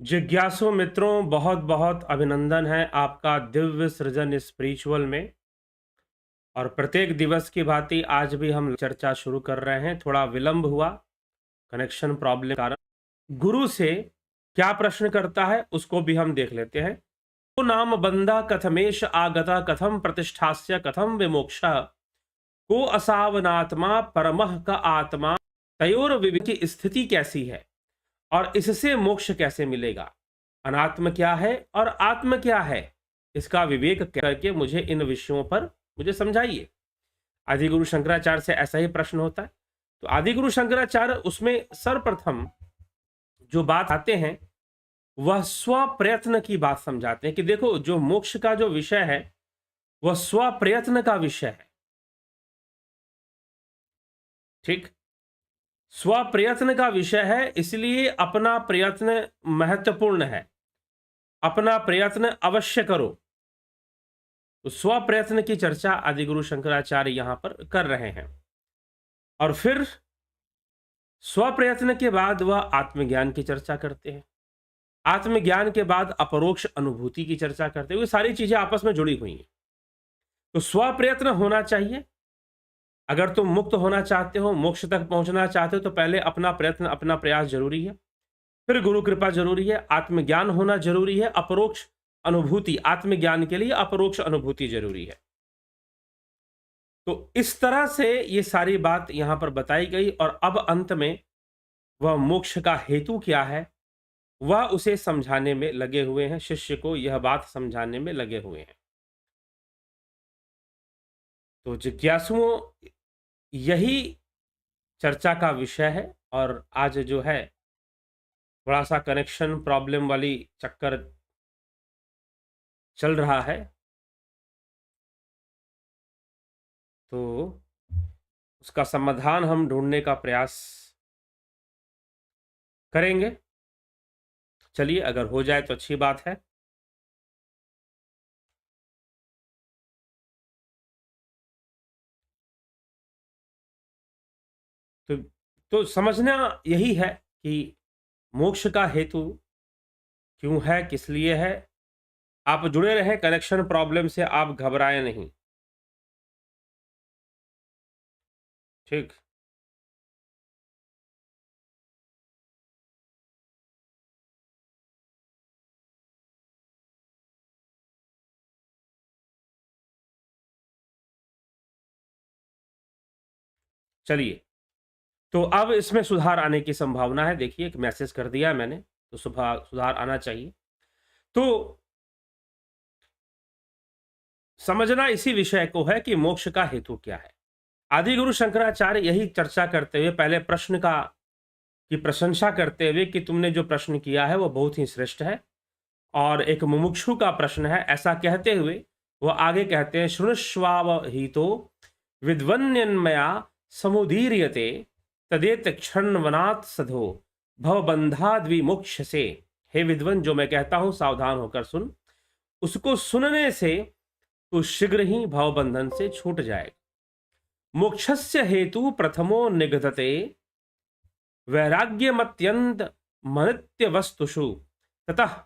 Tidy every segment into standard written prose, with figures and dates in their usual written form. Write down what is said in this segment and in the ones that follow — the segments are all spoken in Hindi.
जिज्ञासु मित्रों, बहुत बहुत अभिनंदन है आपका दिव्य सृजन स्पिरिचुअल में। और प्रत्येक दिवस की भांति आज भी हम चर्चा शुरू कर रहे हैं। थोड़ा विलंब हुआ कनेक्शन प्रॉब्लम कारण। गुरु से क्या प्रश्न करता है उसको भी हम देख लेते हैं। तो नाम बंदा कथमेश आगता कथम प्रतिष्ठास्य कथम विमोक्ष को असावनात्मा परमः का आत्मा तयोर विवेक की स्थिति कैसी है और इससे मोक्ष कैसे मिलेगा। अनात्म क्या है और आत्म क्या है, इसका विवेक करके मुझे इन विषयों पर मुझे समझाइए। आदिगुरु शंकराचार्य से ऐसा ही प्रश्न होता है। तो आदिगुरु शंकराचार्य उसमें सर्वप्रथम जो बात आते हैं वह स्व प्रयत्न की बात समझाते हैं कि देखो, जो मोक्ष का जो विषय है वह स्व प्रयत्न का विषय है। ठीक, स्व प्रयत्न का विषय है, इसलिए अपना प्रयत्न महत्वपूर्ण है। अपना प्रयत्न अवश्य करो। तो स्व प्रयत्न की चर्चा आदिगुरु शंकराचार्य यहां पर कर रहे हैं। और फिर स्व प्रयत्न के बाद वह आत्मज्ञान की चर्चा करते हैं। आत्मज्ञान के बाद अपरोक्ष अनुभूति की चर्चा करते हैं। ये सारी चीजें आपस में जुड़ी हुई हैं। तो स्व प्रयत्न होना चाहिए। अगर तुम मुक्त होना चाहते हो, मोक्ष तक पहुंचना चाहते हो, तो पहले अपना प्रयत्न, अपना प्रयास जरूरी है। फिर गुरु कृपा जरूरी है, आत्मज्ञान होना जरूरी है, अपरोक्ष अनुभूति, आत्मज्ञान के लिए अपरोक्ष अनुभूति जरूरी है। तो इस तरह से ये सारी बात यहां पर बताई गई। और अब अंत में वह मोक्ष का हेतु क्या है वह उसे समझाने में लगे हुए हैं। शिष्य को यह बात समझाने में लगे हुए हैं। तो जिज्ञासुओं, यही चर्चा का विषय है। और आज जो है थोड़ा सा कनेक्शन प्रॉब्लम वाली चक्कर चल रहा है, तो उसका समाधान हम ढूंढने का प्रयास करेंगे। चलिए, अगर हो जाए तो अच्छी बात है। तो समझना यही है कि मोक्ष का हेतु क्यों है, किस लिए है। आप जुड़े रहें कनेक्शन प्रॉब्लम से, आप घबराएं नहीं। ठीक, चलिए। तो अब इसमें सुधार आने की संभावना है। देखिए, एक मैसेज कर दिया मैंने, तो सुधार आना चाहिए। तो समझना इसी विषय को है कि मोक्ष का हेतु क्या है। आदि गुरु शंकराचार्य यही चर्चा करते हुए पहले प्रश्न की प्रशंसा करते हुए कि तुमने जो प्रश्न किया है वह बहुत ही श्रेष्ठ है और एक मुमुक्षु का प्रश्न है, ऐसा कहते हुए वह आगे कहते हैं, शृणुष्वावहितो विद्वन्यन्मया समुदीर्यते तदेत क्षणवनात् सधो भवबंधाद्विमुक्ष से। हे विद्वन, जो मैं कहता हूं सावधान होकर सुन। उसको सुनने से तो शीघ्र ही भवबंधन से छूट जाएगा। मोक्षस्य हेतु प्रथमो निगदते वैराग्यमत्यंत मनित्य वस्तुषु ततः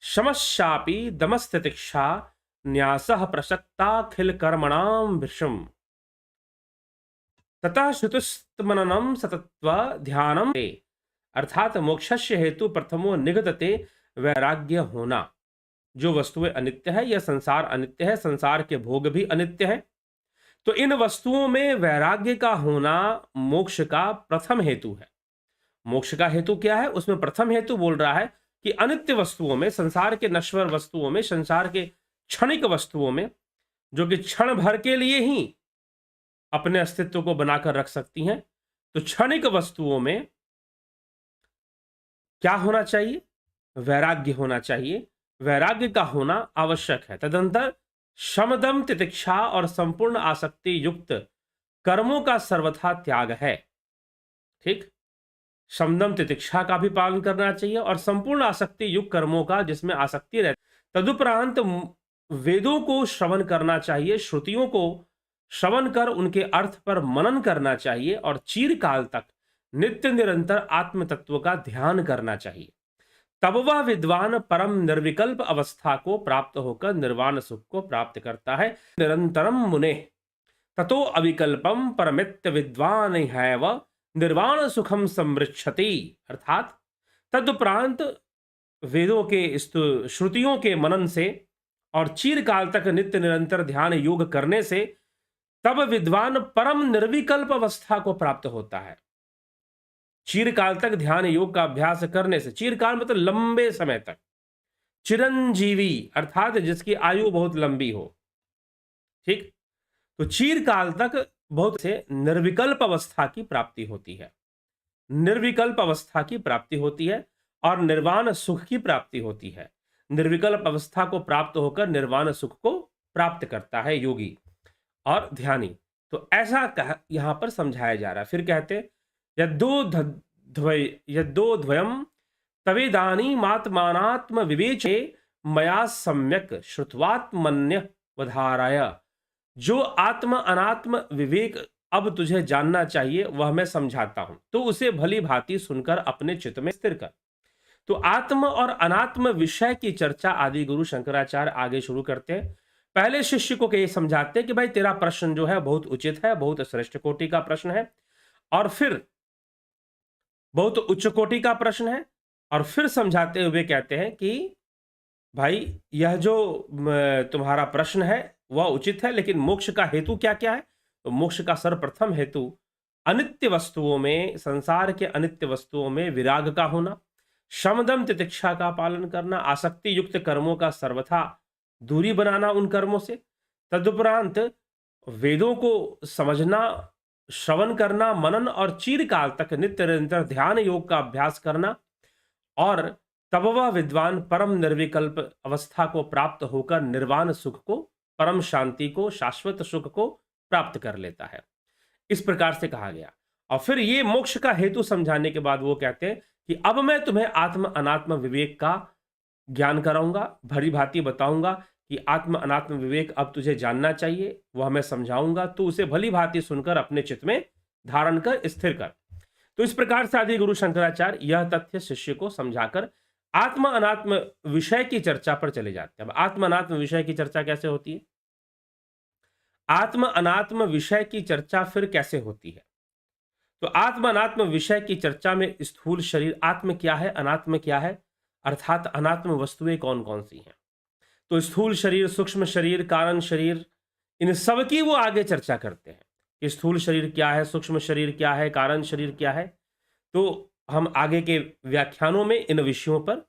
शमशापि दमस्तितिक्षा न्यासः प्रसक्ताखिल कर्मणाम विषम ततः श्रुतुस्तमननम सतत्व ध्यानम। अर्थात मोक्षस्य हेतु प्रथमो निगदते वैराग्य होना। जो वस्तुएं अनित्य है, यह संसार अनित्य है, संसार के भोग भी अनित्य है। तो इन वस्तुओं में वैराग्य का होना मोक्ष का प्रथम हेतु है। मोक्ष का हेतु क्या है, उसमें प्रथम हेतु बोल रहा है कि अनित्य वस्तुओं में, संसार के नश्वर वस्तुओं में, संसार के क्षणिक वस्तुओं में, जो कि क्षण भर के लिए ही अपने अस्तित्व को बनाकर रख सकती हैं, तो क्षणिक वस्तुओं में क्या होना चाहिए, वैराग्य होना चाहिए। वैराग्य का होना आवश्यक है। तदंतर शमदम तितिक्षा और संपूर्ण आसक्ति युक्त कर्मों का सर्वथा त्याग है। ठीक, शमदम तितिक्षा का भी पालन करना चाहिए और संपूर्ण आसक्ति युक्त कर्मों का, जिसमें आसक्ति रहती। तदुपरांत वेदों को श्रवण करना चाहिए, श्रुतियों को श्रवण कर उनके अर्थ पर मनन करना चाहिए और चिरकाल तक नित्य निरंतर आत्म तत्व का ध्यान करना चाहिए। तब वह विद्वान परम निर्विकल्प अवस्था को प्राप्त होकर निर्वाण सुख को प्राप्त करता है। निरंतरम मुने ततो अविकल्पम परमित्य विद्वान हैव निर्वाण सुखम समृच्छति। अर्थात तदुपरांत वेदों के श्रुतियों के मनन से और चीरकाल तक नित्य निरंतर ध्यान योग करने से तब विद्वान परम निर्विकल्प अवस्था को प्राप्त होता है। चीरकाल तक ध्यान योग का अभ्यास करने से, चीरकाल मतलब लंबे समय तक, चिरंजीवी अर्थात जिसकी आयु बहुत लंबी हो, ठीक, तो चीरकाल तक बहुत से निर्विकल्प अवस्था की प्राप्ति होती है, निर्विकल्प अवस्था की प्राप्ति होती है और निर्वाण सुख की प्राप्ति होती है। निर्विकल्प अवस्था को प्राप्त होकर निर्वाण सुख को प्राप्त करता है योगी और ध्यानी। तो ऐसा यहां पर समझाया जा रहा है। फिर कहते यद्दोद्वयम तवेदानीमात्मानात्म विवेचे मया सम्यक श्रुत्वात्मन्य वधाराय। जो आत्म अनात्म विवेक अब तुझे जानना चाहिए वह मैं समझाता हूं, तो उसे भली भांति सुनकर अपने चित्त में स्थिर कर। तो आत्म और अनात्म विषय की चर्चा आदि गुरु शंकराचार्य आगे शुरू करते हैं। पहले शिष्य को ये समझाते हैं कि भाई तेरा प्रश्न जो है बहुत उचित है, बहुत श्रेष्ठ कोटि का प्रश्न है, और फिर बहुत उच्च कोटि का प्रश्न है, और फिर समझाते हुए कहते हैं कि भाई यह जो तुम्हारा प्रश्न है वह उचित है, लेकिन मोक्ष का हेतु क्या क्या है। तो मोक्ष का सर्वप्रथम हेतु अनित्य वस्तुओं में, संसार के अनित्य वस्तुओं में विराग का होना, शमदम तितिक्षा का पालन करना, आसक्ति युक्त कर्मों का सर्वथा दूरी बनाना उन कर्मों से, तदुपरांत वेदों को समझना, श्रवण करना, मनन और चीरकाल तक नित्य निरंतर ध्यान योग का अभ्यास करना, और तब वह विद्वान परम निर्विकल्प अवस्था को प्राप्त होकर निर्वाण सुख को, परम शांति को, शाश्वत सुख को प्राप्त कर लेता है। इस प्रकार से कहा गया। और फिर ये मोक्ष का हेतु समझाने के बाद वो कहते हैं कि अब मैं तुम्हें आत्म अनात्म विवेक का ज्ञान कराऊंगा, भली भांति बताऊंगा कि आत्म अनात्म विवेक अब तुझे जानना चाहिए, वह मैं समझाऊंगा, तो उसे भली भांति सुनकर अपने चित्त में धारण कर स्थिर कर। तो इस प्रकार से आदि गुरु शंकराचार्य यह तथ्य शिष्य को समझाकर आत्म अनात्म विषय की चर्चा पर चले जाते हैं। अब आत्म अनात्म विषय की चर्चा कैसे होती है, आत्म अनात्म विषय की चर्चा फिर कैसे होती है। तो आत्म अनात्म विषय की चर्चा में स्थूल शरीर आत्म क्या है, अनात्म क्या है, अर्थात अनात्म वस्तुएं कौन कौन सी हैं। तो स्थूल शरीर, सूक्ष्म शरीर, कारण शरीर, इन सब की वो आगे चर्चा करते हैं कि स्थूल शरीर क्या है, सूक्ष्म शरीर क्या है, कारण शरीर क्या है। तो हम आगे के व्याख्यानों में इन विषयों पर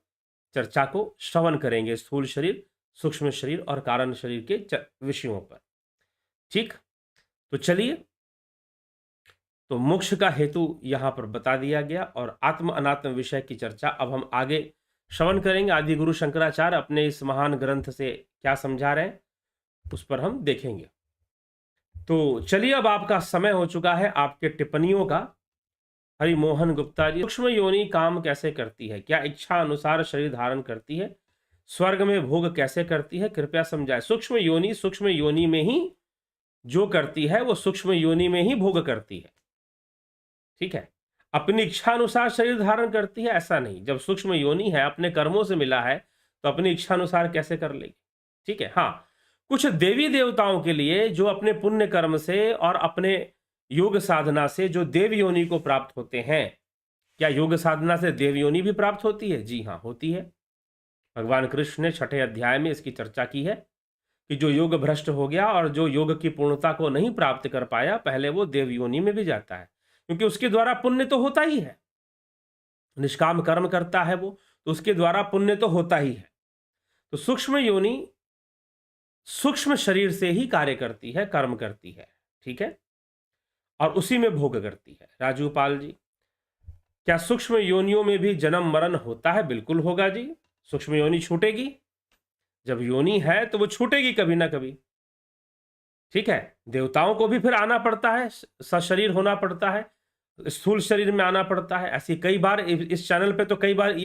चर्चा को श्रवण करेंगे, स्थूल शरीर, सूक्ष्म शरीर और कारण शरीर के विषयों पर। ठीक, तो चलिए, तो मोक्ष का हेतु यहां पर बता दिया गया और आत्म अनात्म विषय की चर्चा अब हम आगे श्रवण करेंगे। आदि गुरु शंकराचार्य अपने इस महान ग्रंथ से क्या समझा रहे हैं उस पर हम देखेंगे। तो चलिए, अब आपका समय हो चुका है आपके टिप्पणियों का। हरिमोहन गुप्ता जी, सूक्ष्म योनि काम कैसे करती है, क्या इच्छा अनुसार शरीर धारण करती है, स्वर्ग में भोग कैसे करती है, कृपया समझाएं। सूक्ष्म योनि में ही जो करती है वो सूक्ष्म योनि में ही भोग करती है। ठीक है, अपनी इच्छा अनुसार शरीर धारण करती है ऐसा नहीं। जब सूक्ष्म योनि है, अपने कर्मों से मिला है, तो अपनी इच्छा अनुसार कैसे कर लेगी। ठीक है, हाँ, कुछ देवी देवताओं के लिए जो अपने पुण्य कर्म से और अपने योग साधना से जो देव योनि को प्राप्त होते हैं, क्या योग साधना से देव योनि भी प्राप्त होती है? जी हाँ, होती है। भगवान कृष्ण ने 6ठे अध्याय में इसकी चर्चा की है कि जो योग भ्रष्ट हो गया और जो योग की पूर्णता को नहीं प्राप्त कर पाया, पहले वो देव योनि में भी जाता है, क्योंकि उसके द्वारा पुण्य तो होता ही है। निष्काम कर्म करता है वो, तो उसके द्वारा पुण्य तो होता ही है। तो सूक्ष्म योनि सूक्ष्म शरीर से ही कार्य करती है, कर्म करती है। ठीक है, और उसी में भोग करती है। राजू पाल जी, क्या सूक्ष्म योनियों में भी जन्म मरण होता है? बिल्कुल होगा जी। सूक्ष्म योनि छूटेगी, जब योनि है तो वो छूटेगी कभी ना कभी। ठीक है, देवताओं को भी फिर आना पड़ता है, सशरीर होना पड़ता है, स्थूल शरीर में आना पड़ता है। ऐसी कई बार इस चैनल पे तो कई बार